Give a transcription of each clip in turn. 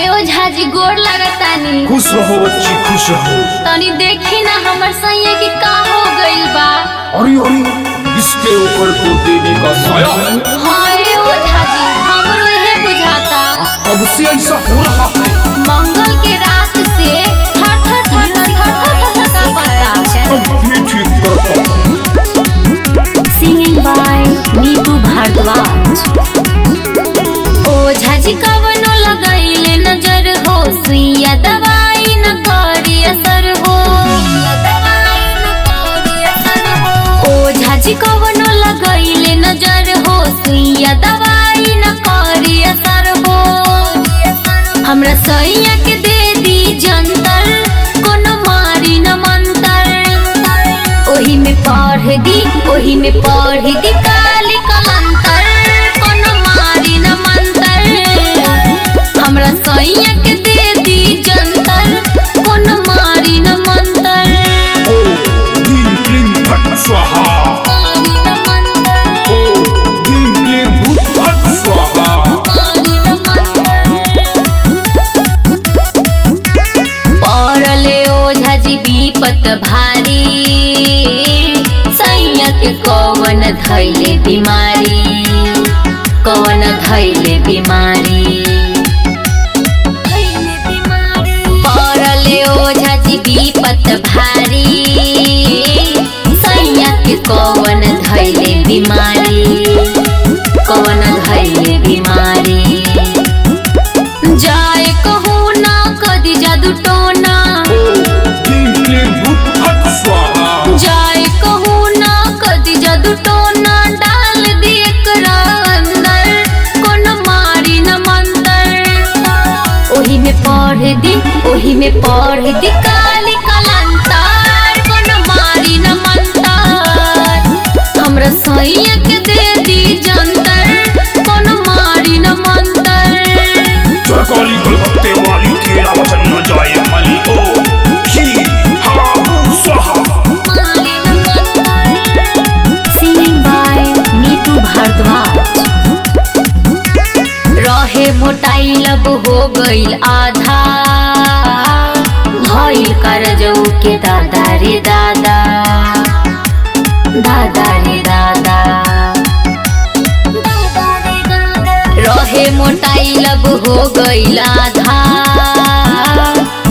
अरे ओ झाजी गोड़ लगतानी। खुश रहो बच्ची खुश रहो। तनी देखी ना हमर सैया की का हो गइल बा। अरे अरे इसके ऊपर तो देवी का साया है। हाँ रे ओ झाजी हमरो यह बुझाता। अब से ऐसा हो रहा है। मंगल के रात से थर थर थर थर थर थर पड़ता। अब ये ठीक करता हूँ। Singing by Neetu Bhardwaj. ओ झाजी कवनो लगाइले नजर हो, सुइया दवाई न करी असर हो। ओ झाजी कवनो लगाइले नजर हो, सुइया दवाई न करी असर हो। हमरा सैया के दे दी जंतर, कोनो मारी न मंतर। ओही में पढ़ दी काली कलंतर, कोनो मारी न मंतर। हमरा सैया के दे दी जंतर, कोनो मारी न मंतर। ओ दिन दिन भट स्वाहा। ओ दिन दिन भट स्वाहा। पड़ले ओझा जी विपत भारी, सैया के कौन धैले बीमारी, कौन धैले बीमारी। पड़ले ओझा जी विपत भारी, सैया के कौन धैले बीमारी, कौन धैले बीमारी। जाए कहूँ ना कदी जादू टोना, दिन दिन भट स्वाहा। जाए कहूँ ना कदी जादू टोना, डाल दी एकरा अंदर, कोनो मारी न मंतर। ओही में पढ़ दी काली कलंतर, कोनो मारी न मंतर। हमरा सैया के दे दी जंतर, कोनो मारी न मंतर। काली कलकत्ते वाली तेरा वचन न जाए खाली। ओ जी हाँ स्वाहा। Singing by Neetu Bhardwaj. रहे मोटाई लब हो गइल आधा, भइल करजऊ के दादा रे दादा, दादा रे दादा। रहे मोटाई लब हो गइल आधा,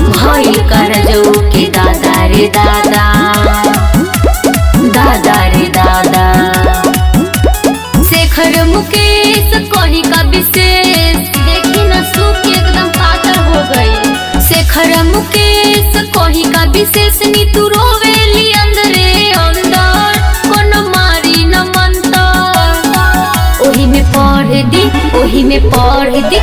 भइल करजऊ के दादा रे दादा, दादा रे दादा। शेखर मुकेश कही का विशेष, देखी न सूख एकदम पातर हो गई। शेखर मुकेश कही का विशेष, नीतू रोवेली अंदरे अंदर, कोनो मारी न मंतर। ओही में पढ़ दी